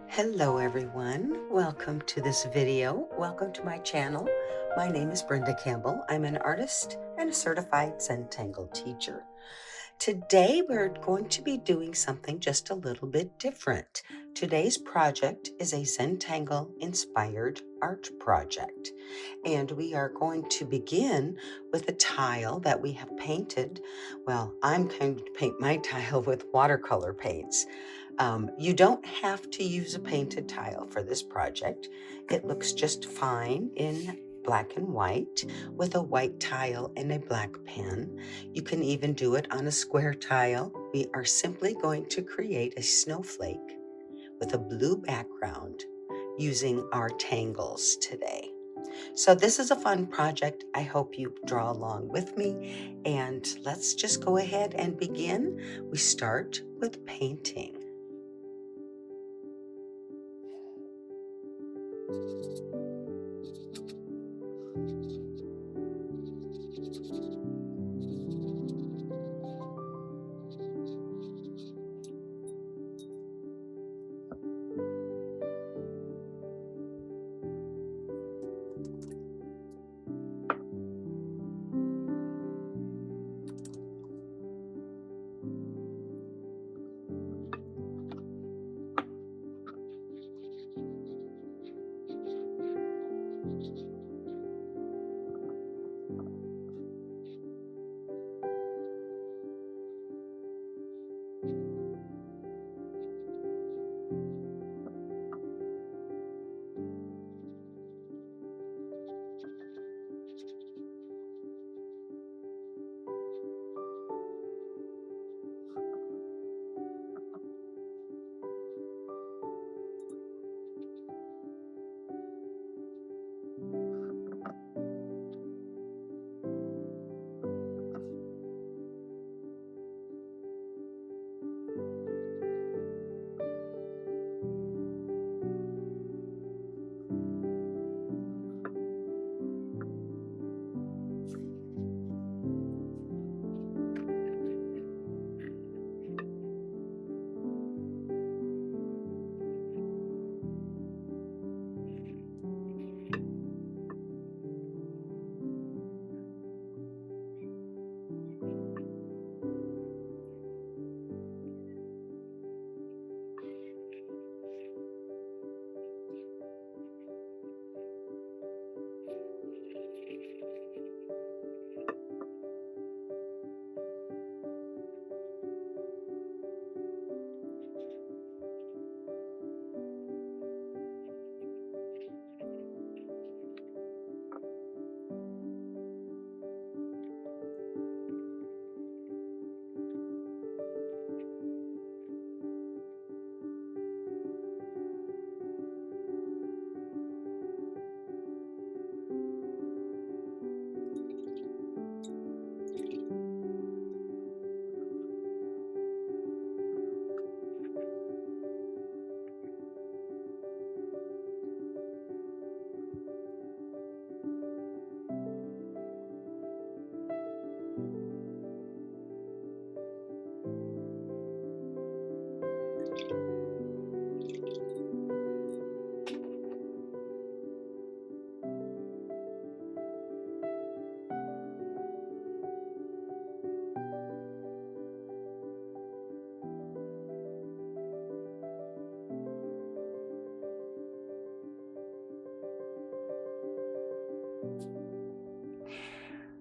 Hello everyone, welcome to this video. Welcome to my channel. My name is Brenda Campbell. I'm an artist and a certified Zentangle teacher. Today we're going to be doing something just a little bit different. Today's project is a Zentangle inspired art project. And we are going to begin with a tile that we have painted. Well, I'm going to paint my tile with watercolor paints. You don't have to use a painted tile for this project. It looks just fine in black and white with a white tile and a black pen. You can even do it on a square tile. We are simply going to create a snowflake with a blue background using our tangles today. So this is a fun project. I hope you draw along with me, and let's just go ahead and begin. We start with painting.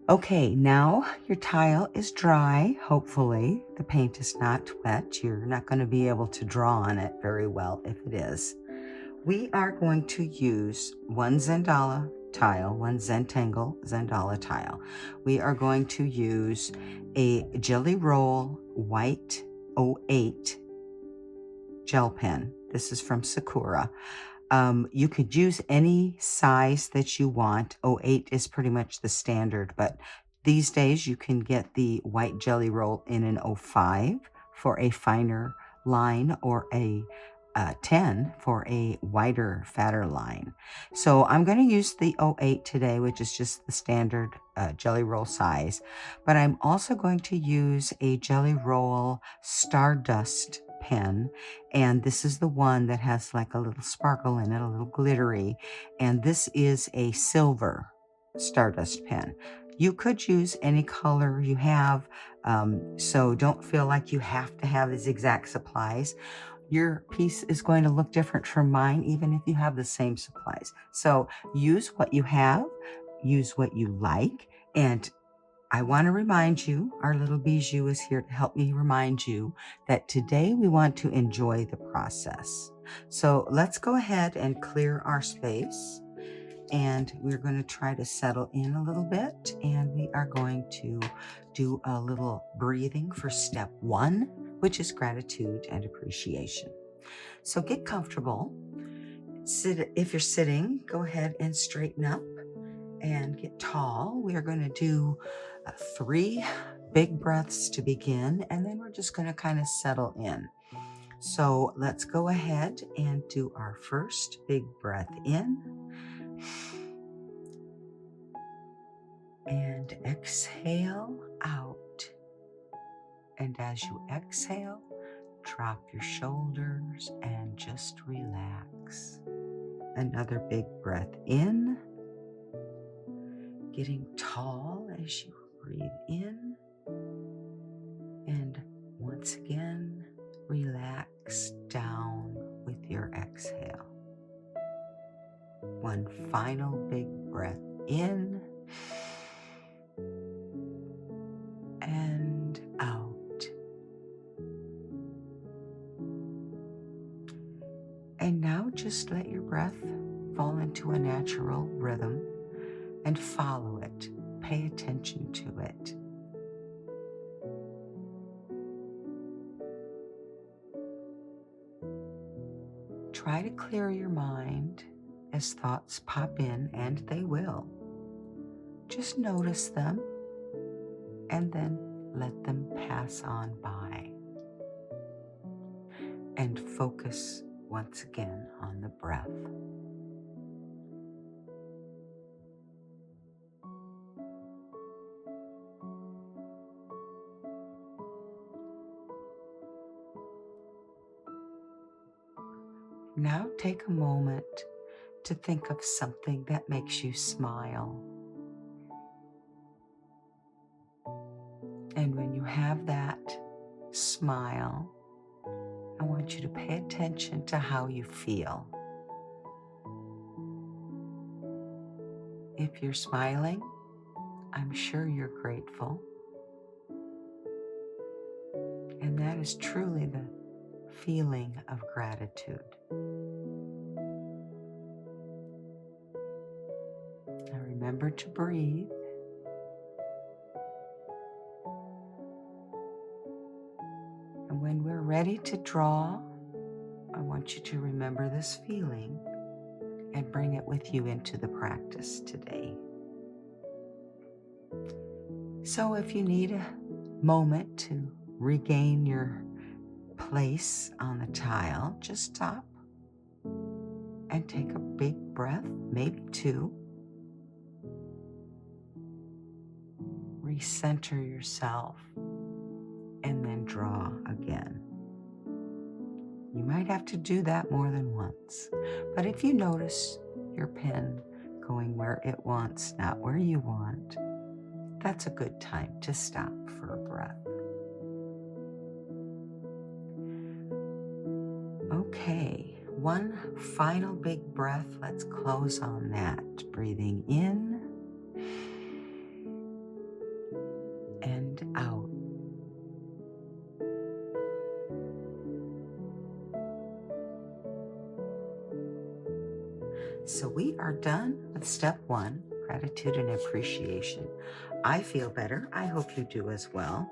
Okay, now your tile is dry, hopefully. The paint is not wet. You're not going to be able to draw on it very well if it is. We are going to use one Zendala tile, one Zentangle Zendala tile. We are going to use a Jelly Roll White 08 gel pen. This is from Sakura. You could use any size that you want. 08 is pretty much the standard, but these days you can get the white jelly roll in an 05 for a finer line, or a 10 for a wider, fatter line. So I'm going to use the 08 today, which is just the standard jelly roll size, but I'm also going to use a Jelly Roll Stardust pen, and this is the one that has like a little sparkle in it, a little glittery, and this is a silver Stardust pen. You could use any color you have, so don't feel like you have to have these exact supplies. Your piece is going to look different from mine, even if you have the same supplies. So use what you have, use what you like, and I want to remind you, our little bijou is here to help me remind you that today we want to enjoy the process. So let's go ahead and clear our space, and we're going to try to settle in a little bit, and we are going to do a little breathing for step 1, which is gratitude and appreciation. So get comfortable. If you're sitting, go ahead and straighten up and get tall. We are going to do 3 big breaths to begin, and then we're just going to kind of settle in. So let's go ahead and do our first big breath in and exhale out. And as you exhale, drop your shoulders and just relax. Another big breath in, getting tall as you breathe in, and once again, relax down with your exhale. One final big breath in and out. And now just let your breath fall into a natural rhythm and follow it. Pay attention to it. Try to clear your mind as thoughts pop in, and they will. Just notice them and then let them pass on by. And focus once again on the breath. Now take a moment to think of something that makes you smile. And when you have that smile, I want you to pay attention to how you feel. If you're smiling, I'm sure you're grateful. And that is truly the feeling of gratitude. Now remember to breathe. And when we're ready to draw, I want you to remember this feeling and bring it with you into the practice today. So if you need a moment to regain your place on the tile, just stop and take a big breath, maybe 2. Recenter yourself and then draw again. You might have to do that more than once, but if you notice your pen going where it wants, not where you want, that's a good time to stop for a breath. Okay, one final big breath. Let's close on that. Breathing in and out. So we are done with step 1, gratitude and appreciation. I feel better. I hope you do as well.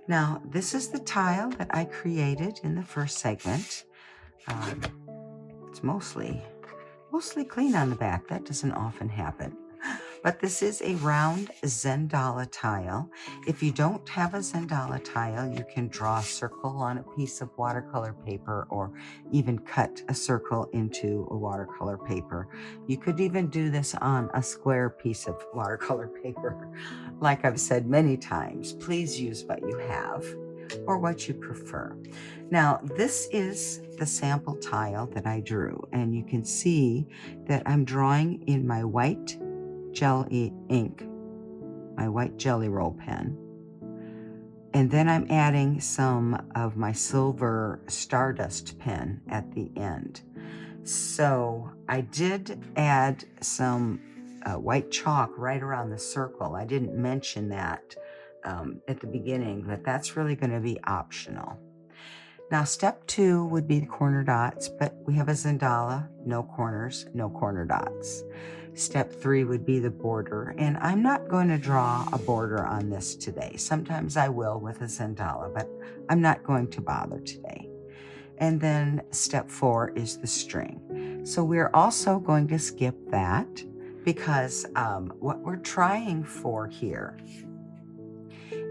Now, this is the tile that I created in the first segment. It's mostly clean on the back. That doesn't often happen. But this is a round Zendala tile. If you don't have a Zendala tile, you can draw a circle on a piece of watercolor paper or even cut a circle into a watercolor paper. You could even do this on a square piece of watercolor paper. Like I've said many times, please use what you have. or what you prefer. Now, this is the sample tile that I drew, and you can see that I'm drawing in my white jelly ink, my white jelly roll pen, and then I'm adding some of my silver stardust pen at the end. So I did add some white chalk right around the circle. I didn't mention that at the beginning, but that's really going to be optional. Now, step 2 would be the corner dots, but we have a Zendala, no corners, no corner dots. Step 3 would be the border, and I'm not going to draw a border on this today. Sometimes I will with a Zendala, but I'm not going to bother today. And then step 4 is the string. So we're also going to skip that because what we're trying for here,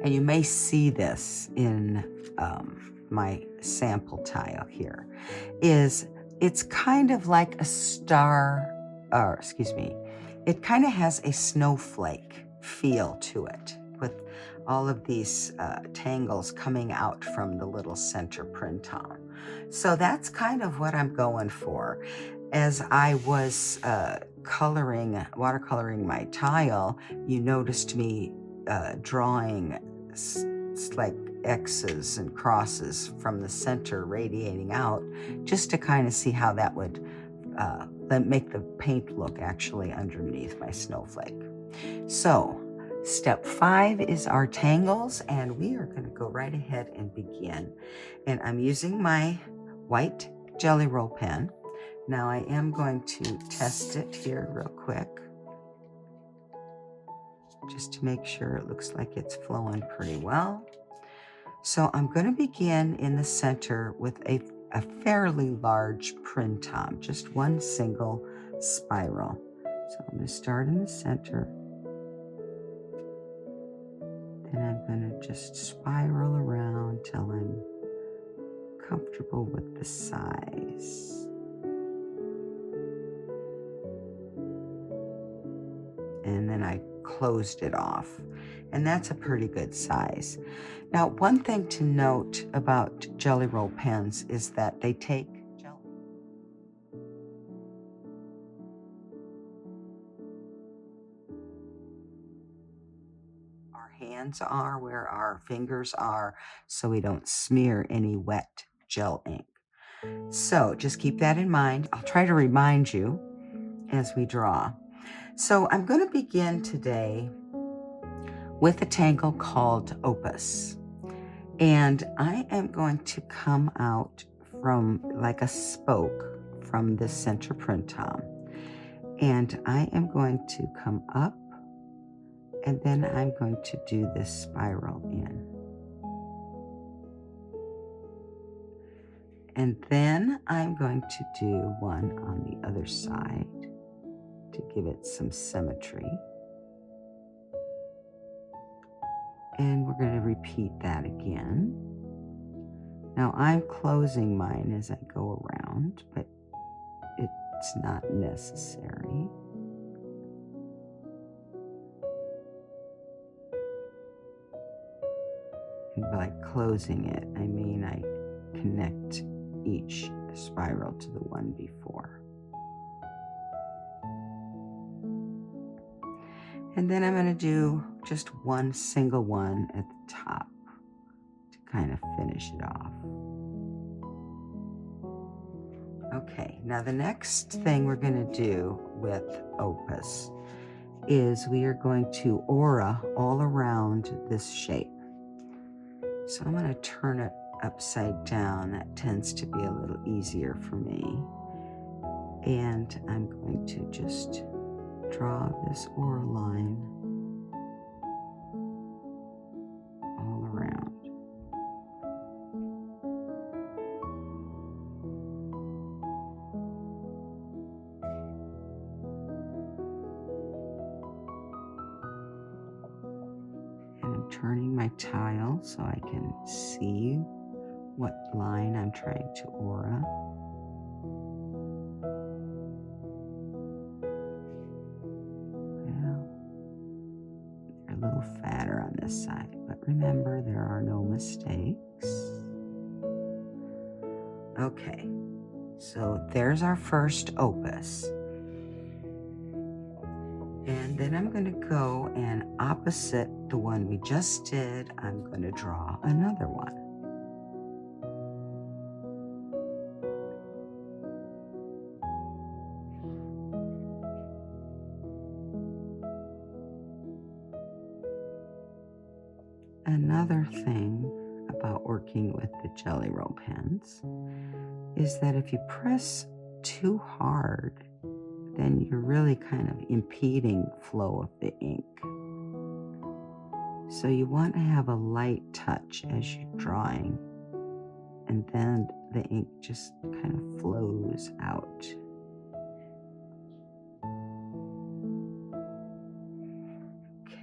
and you may see this in my sample tile here, is it's kind of like a star, or excuse me, it kind of has a snowflake feel to it with all of these tangles coming out from the little center printom. So that's kind of what I'm going for. As I was watercoloring my tile, you noticed me drawing like X's and crosses from the center radiating out, just to kind of see how that would make the paint look actually underneath my snowflake. So step 5 is our tangles, and we are going to go right ahead and begin. And I'm using my white jelly roll pen. Now I am going to test it here real quick, just to make sure it looks like it's flowing pretty well. So I'm going to begin in the center with a fairly large printom, just one single spiral. So I'm going to start in the center. Then I'm going to just spiral around till I'm comfortable with the size. And then I closed it off, and that's a pretty good size. Now, one thing to note about jelly roll pens is that they take jelly. Our hands are where our fingers are, so we don't smear any wet gel ink. So just keep that in mind. I'll try to remind you as we draw. So I'm going to begin today with a tangle called Opus. And I am going to come out from like a spoke from the center printom. And I am going to come up, and then I'm going to do this spiral in. And then I'm going to do one on the other side to give it some symmetry. And we're going to repeat that again. Now I'm closing mine as I go around, but it's not necessary. And by closing it, I mean I connect each spiral to the one before. And then I'm going to do just one single one at the top to kind of finish it off. Okay, now the next thing we're going to do with Opus is we are going to aura all around this shape. So I'm going to turn it upside down. That tends to be a little easier for me. And I'm going to just draw this aura line all around. And I'm turning my tile so I can see what line I'm trying to aura. A little fatter on this side, but remember, there are no mistakes. Okay, so there's our first opus. And then I'm going to go and opposite the one we just did, I'm going to draw another one. Another thing about working with the Jelly Roll pens is that if you press too hard, then you're really kind of impeding flow of the ink. So you want to have a light touch as you're drawing, and then the ink just kind of flows out.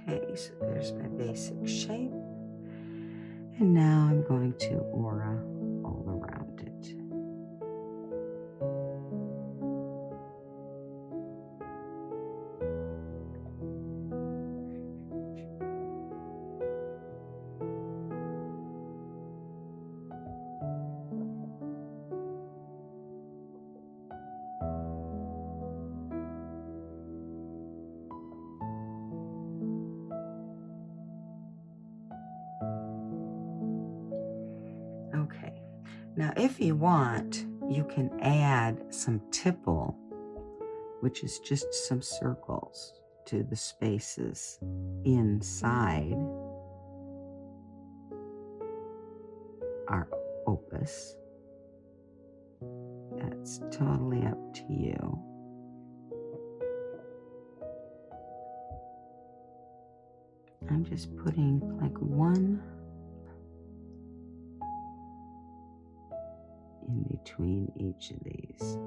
Okay, so there's my basic shape. And now I'm going to aura all around it. Okay, now if you want, you can add some tipple, which is just some circles to the spaces inside our opus. That's totally up to you. I'm just putting like one in between each of these.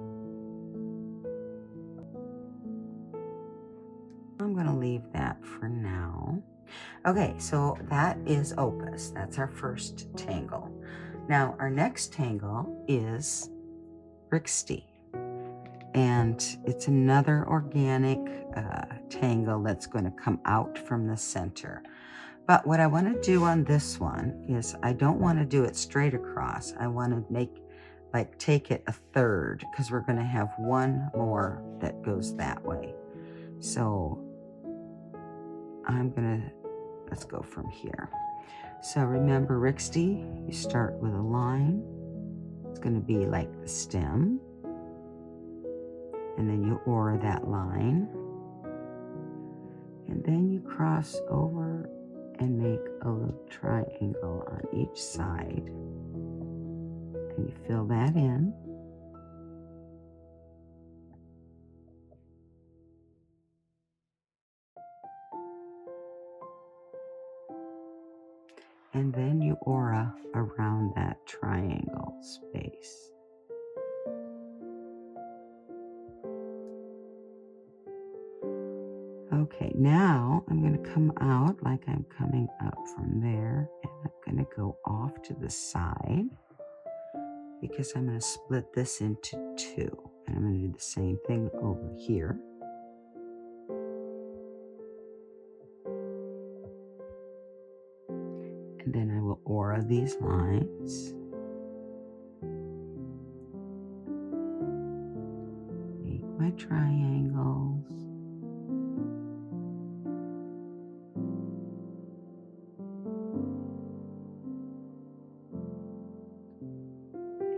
I'm going to leave that for now. Okay, so that is opus. That's our first tangle. Now our next tangle is Rixty, and it's another organic tangle that's going to come out from the center. But what I want to do on this one is I don't want to do it straight across. I want to take it a third, because we're going to have one more that goes that way. So let's go from here. So remember, Rixty, you start with a line. It's going to be like the stem. And then you aura that line. And then you cross over and make a little triangle on each side. And you fill that in. And then you aura around that triangle space. Okay, now I'm going to come out like I'm coming up from there, and I'm going to go off to the side because I'm going to split this into two, and I'm going to do the same thing over here. And then I will aura these lines. Make my triangles.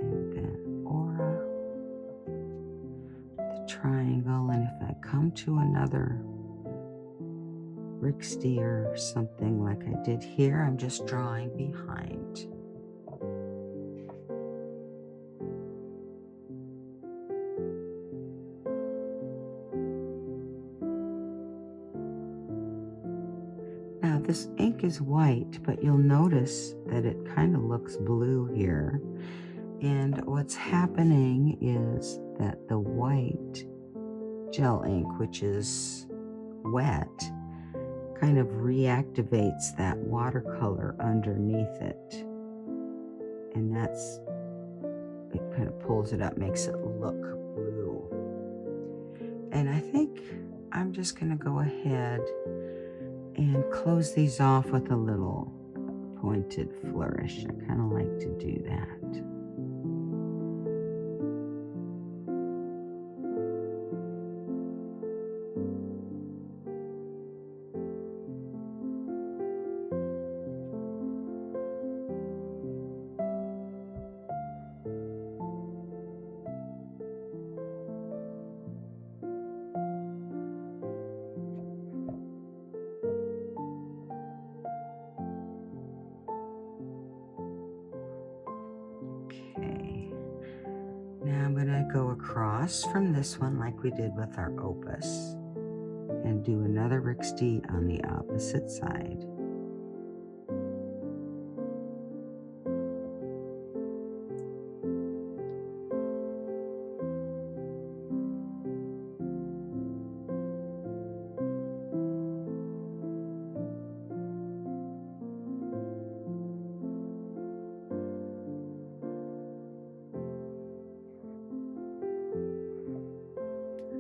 And then aura the triangle. And if I come to another Rixty or something like I did here, I'm just drawing behind. Now this ink is white, but you'll notice that it kind of looks blue here. And what's happening is that the white gel ink, which is wet, kind of reactivates that watercolor underneath it. And it kind of pulls it up, makes it look blue. And I think I'm just going to go ahead and close these off with a little pointed flourish. I kind of like to do that. Okay, now I'm going to go across from this one like we did with our opus and do another RIXD on the opposite side.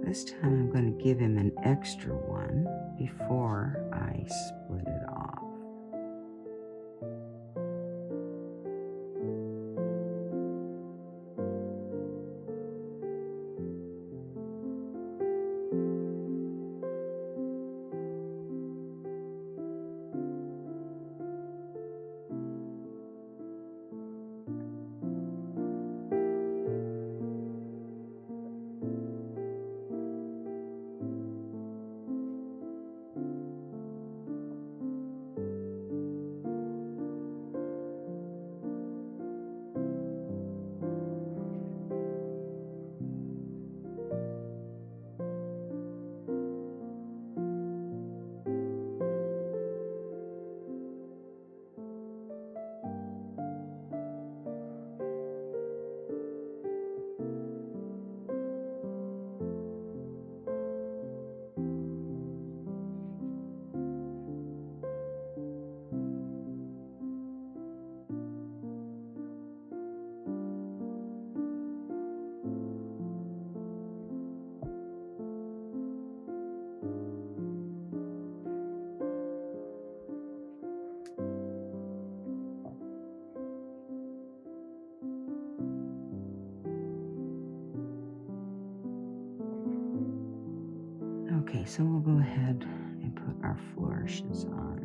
This time I'm going to give him an extra one before I split it off. Okay, so we'll go ahead and put our flourishes on.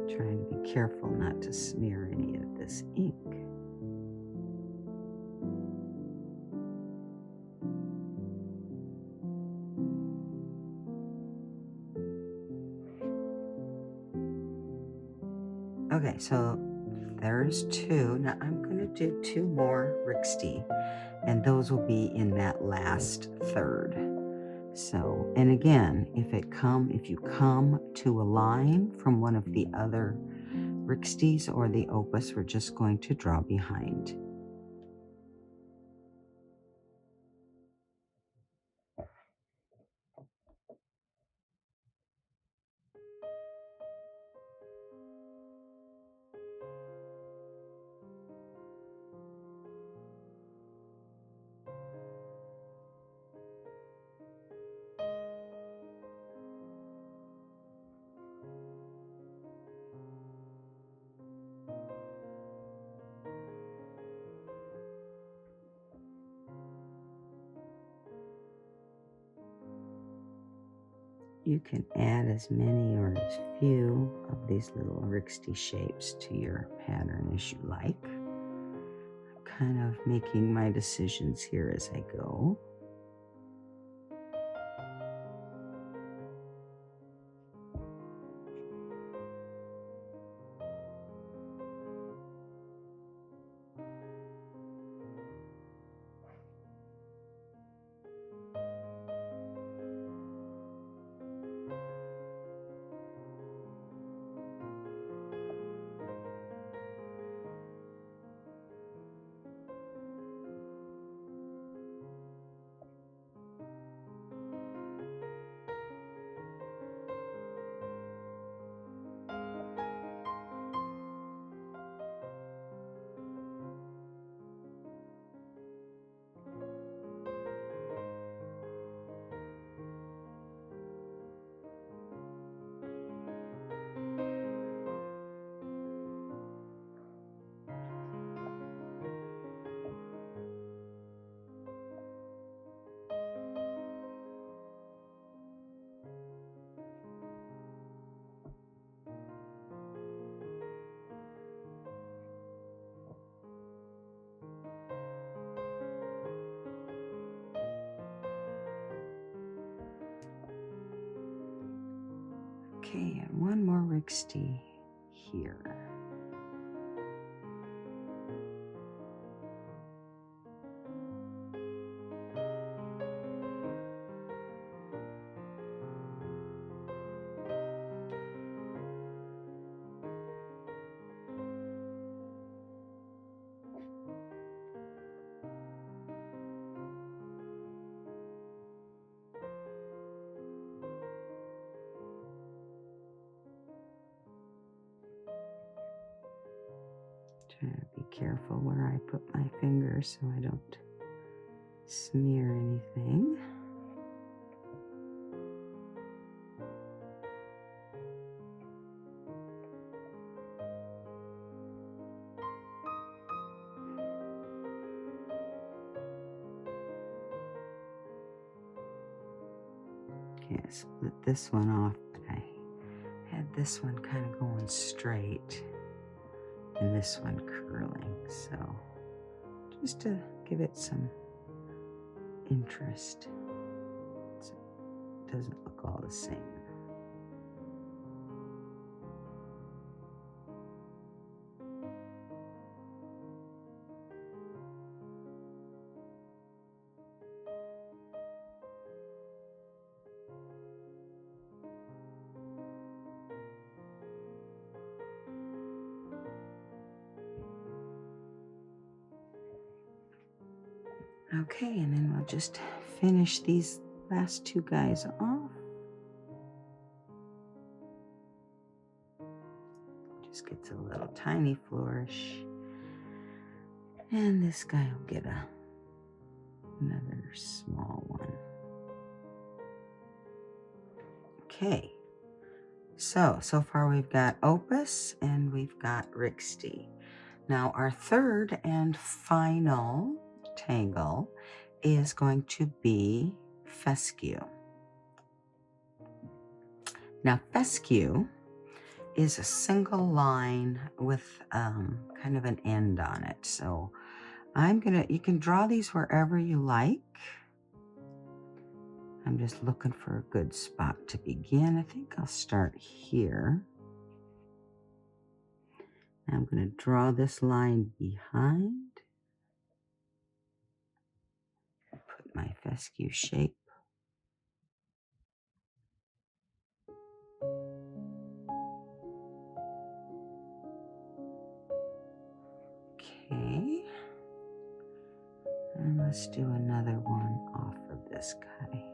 Trying to be careful not to smear any of this ink. Okay, so there's two. Now I'm going to do two more RIXD, and those will be in that last third. So, and again, if you come to a line from one of the other RIXDs or the opus, we're just going to draw behind. You can add as many or as few of these little RIXD shapes to your pattern as you like. I'm kind of making my decisions here as I go. Okay, and one more Rixty here. Trying to be careful where I put my fingers so I don't smear anything. Okay, I split this one off, but I had this one kind of going straight and this one curling, so just to give it some interest so it doesn't look all the same. Okay, and then we'll just finish these last two guys off. Just gets a little tiny flourish. And this guy will get another small one. Okay, so far we've got Opus and we've got Rixty. Now our third and final tangle is going to be Fescue. Now fescue is a single line with kind of an end on it. So you can draw these wherever you like. I'm just looking for a good spot to begin. I think I'll start here. I'm going to draw this line behind. Put my fescue shape. Okay. And let's do another one off of this guy.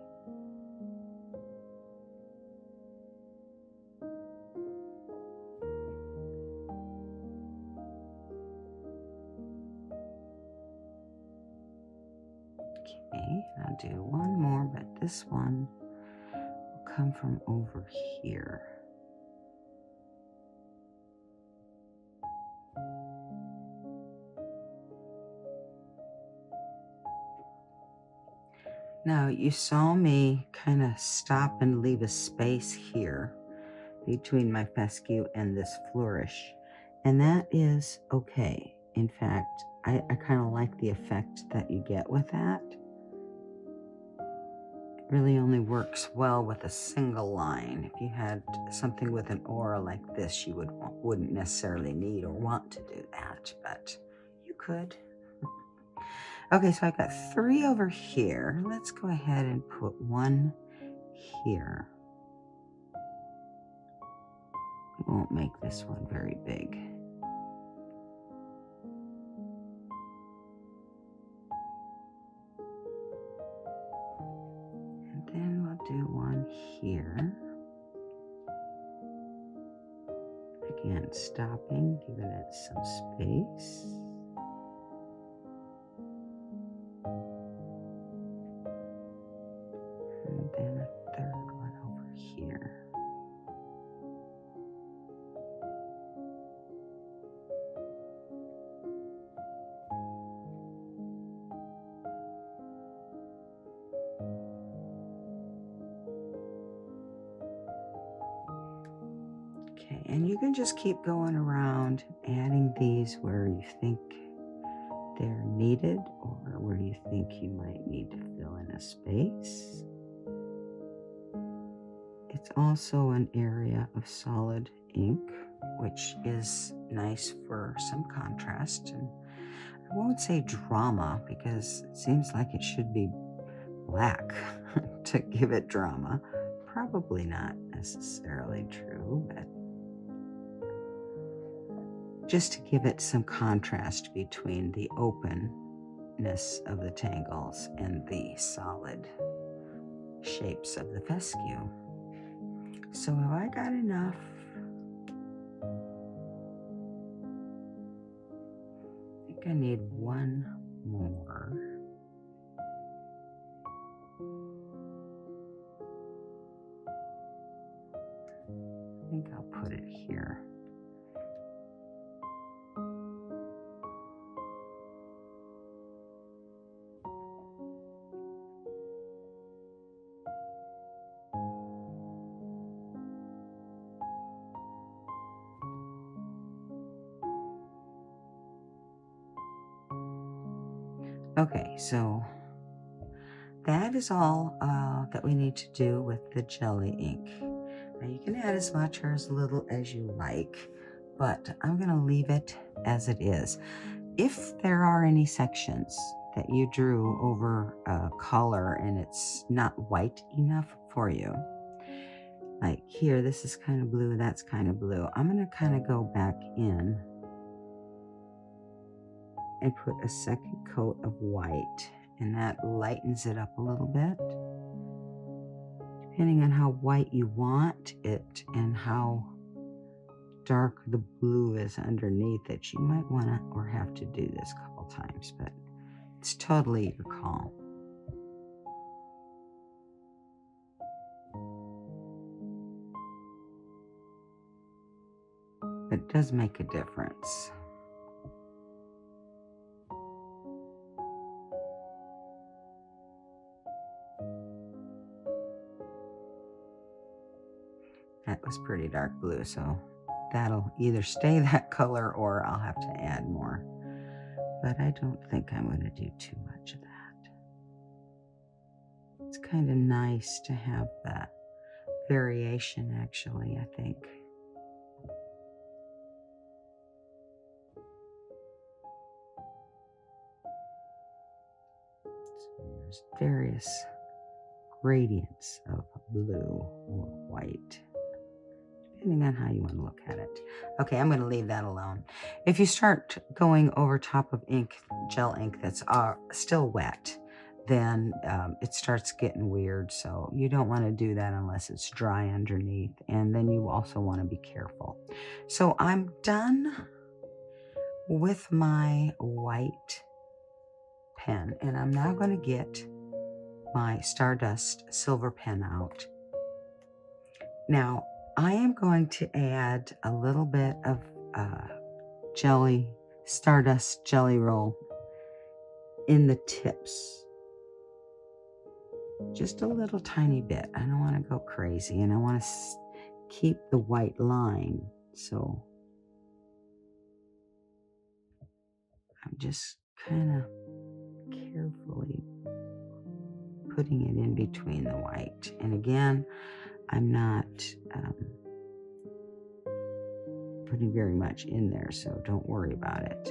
Okay, I'll do one more, but this one will come from over here. Now, you saw me kind of stop and leave a space here between my fescue and this flourish, and that is okay. In fact, I kind of like the effect that you get with that. It really only works well with a single line. If you had something with an aura like this, you wouldn't necessarily need or want to do that, but you could. Okay, so I've got 3 over here. Let's go ahead and put 1 here. We won't make this one very big. And then we'll do 1 here. Again, stopping, giving it some space. And then a 3rd one over here. Okay, and you can just keep going around adding these where you think they're needed or where you think you might need to fill in a space. It's also an area of solid ink, which is nice for some contrast. And I won't say drama because it seems like it should be black to give it drama. Probably not necessarily true, but just to give it some contrast between the openness of the tangles and the solid shapes of the fescue. So have I got enough? I think I need one more. I think I'll put it here. Okay, so that is all that we need to do with the jelly ink. Now you can add as much or as little as you like, but I'm going to leave it as it is. If there are any sections that you drew over color and it's not white enough for you, like here, this is kind of blue, that's kind of blue, I'm going to kind of go back in and put a second coat of white, and that lightens it up a little bit. Depending on how white you want it and how dark the blue is underneath it, you might want to or have to do this a couple times, but it's totally your call. It does make a difference. That was pretty dark blue, so that'll either stay that color or I'll have to add more. But I don't think I'm going to do too much of that. It's kind of nice to have that variation, actually, I think. So there's various gradients of blue or white, depending on how you want to look at it. Okay, I'm going to leave that alone. If you start going over top of ink, gel ink that's still wet, then it starts getting weird. So you don't want to do that unless it's dry underneath. And then you also want to be careful. So I'm done with my white pen, and I'm now going to get my Stardust silver pen out. Now, I am going to add a little bit of Stardust jelly roll in the tips. Just a little tiny bit. I don't want to go crazy, and I want to keep the white line. So I'm just kind of carefully putting it in between the white. And again, I'm not putting very much in there, so don't worry about it.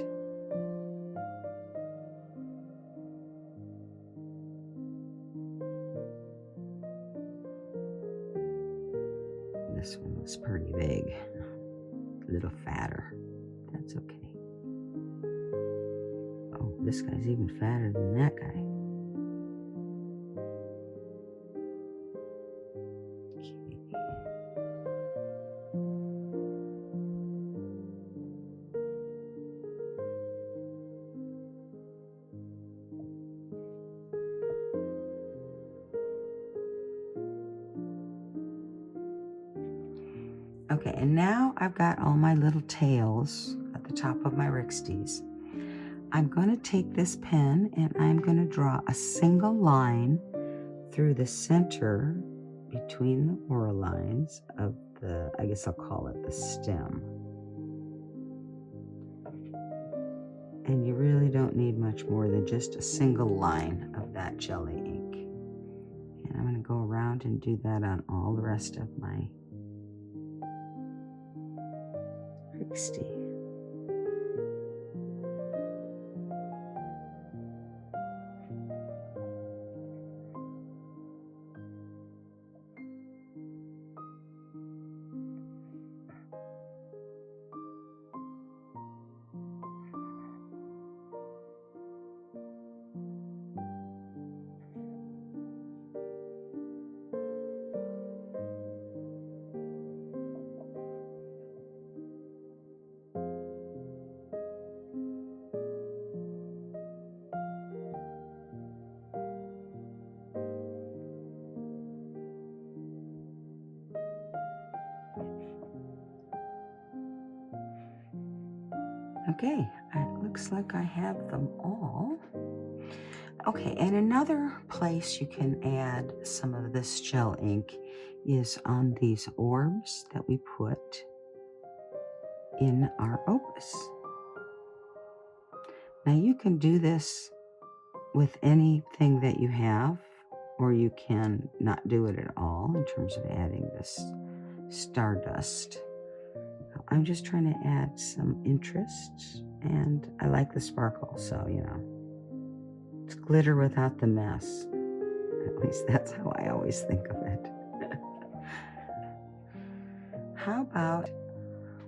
This one was pretty big, a little fatter. That's okay. Oh, this guy's even fatter than that guy. Okay, and now I've got all my little tails at the top of my Rixties. I'm going to take this pen and I'm going to draw a single line through the center between the aura lines of the, I guess I'll call it the stem. And you really don't need much more than just a single line of that jelly ink. And I'm going to go around and do that on all the rest of my 60. Okay, it looks like I have them all. Okay, and another place you can add some of this gel ink is on these orbs that we put in our opus. Now you can do this with anything that you have, or you can not do it at all in terms of adding this stardust. I'm just trying to add some interest, and I like the sparkle, so, you know, it's glitter without the mess. At least that's how I always think of it. How about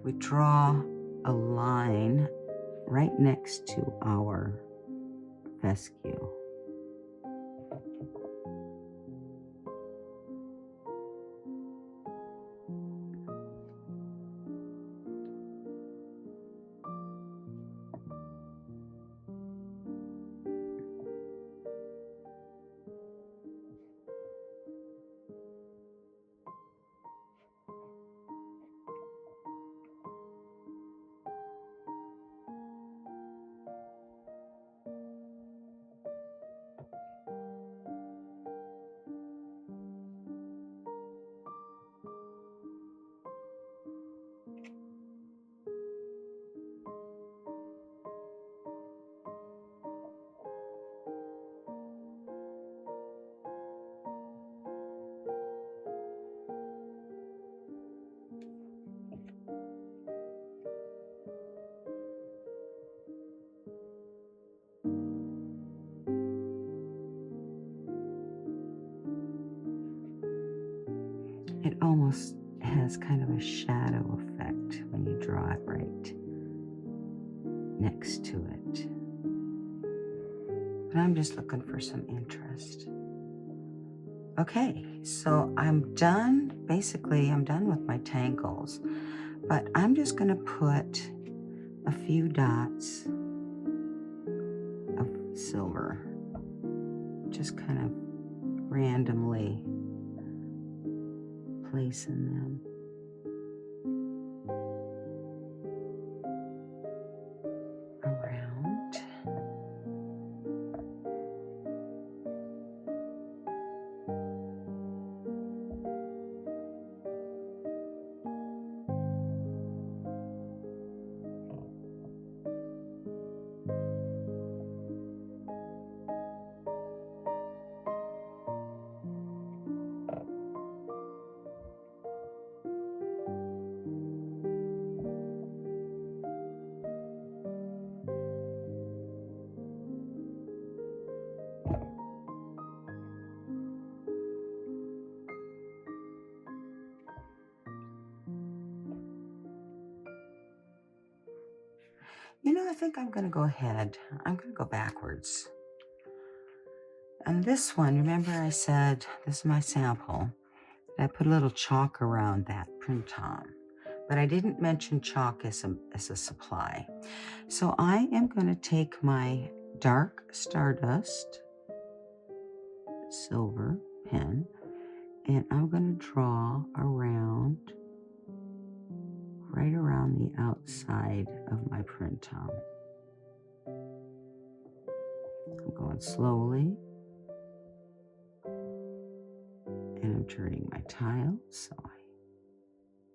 we draw a line right next to our fescue? It almost has kind of a shadow effect when you draw it right next to it. But I'm just looking for some interest. Okay, so I'm done. Basically, I'm done with my tangles, but I'm just going to put a few dots of silver, just kind of randomly placing them. Around. You know, I think I'm going to go ahead. I'm going to go backwards. And this one, remember I said, this is my sample. I put a little chalk around that print on, but I didn't mention chalk as a supply. So I am going to take my dark stardust silver pen, and I'm going to draw around, right around the outside of my print on. I'm going slowly, and I'm turning my tile so I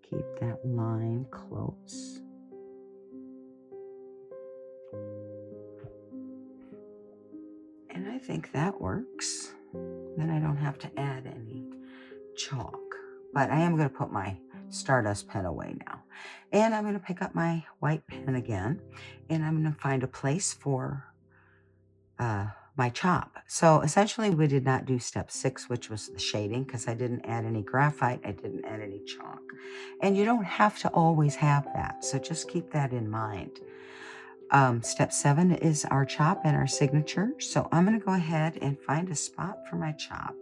keep that line close. And I think that works. Then I don't have to add any chalk. But I am going to put my Stardust pen away now. And I'm going to pick up my white pen again. And I'm going to find a place for my chop. So essentially we did not do step 6, which was the shading, because I didn't add any graphite. I didn't add any chalk. And you don't have to always have that. So just keep that in mind. Step 7 is our chop and our signature. So I'm going to go ahead and find a spot for my chop.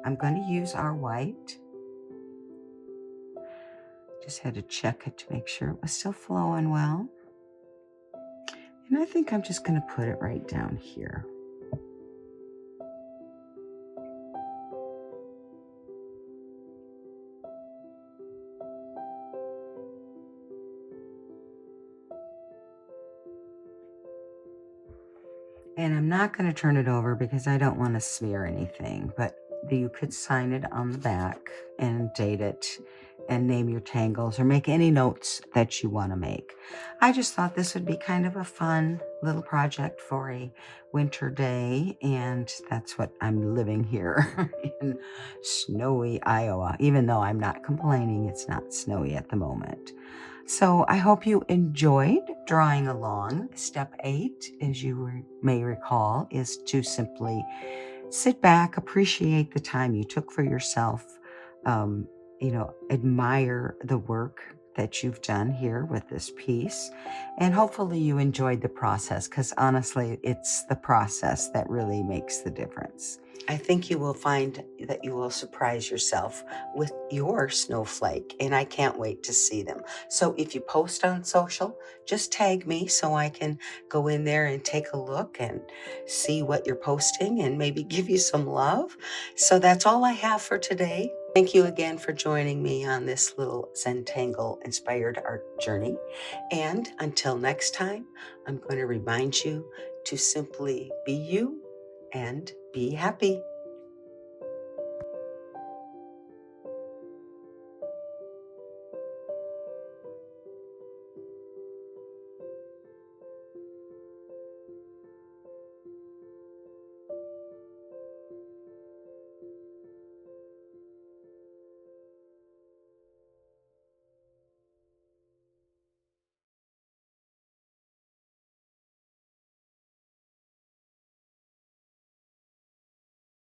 I'm going to use our white. Just had to check it to make sure it was still flowing well. And I think I'm just going to put it right down here. And I'm not going to turn it over because I don't want to smear anything, but you could sign it on the back and date it and name your tangles or make any notes that you want to make. I just thought this would be kind of a fun little project for a winter day, and that's what I'm living here in snowy Iowa, even though I'm not complaining. It's not snowy at the moment. So I hope you enjoyed drawing along. Step 8, as you may recall, is to simply sit back, appreciate the time you took for yourself, admire the work that you've done here with this piece. And hopefully you enjoyed the process, because honestly, it's the process that really makes the difference. I think you will find that you will surprise yourself with your snowflake, and I can't wait to see them. So if you post on social, just tag me so I can go in there and take a look and see what you're posting and maybe give you some love. So that's all I have for today. Thank you again for joining me on this little Zentangle inspired art journey. And until next time, I'm going to remind you to simply be you and be happy.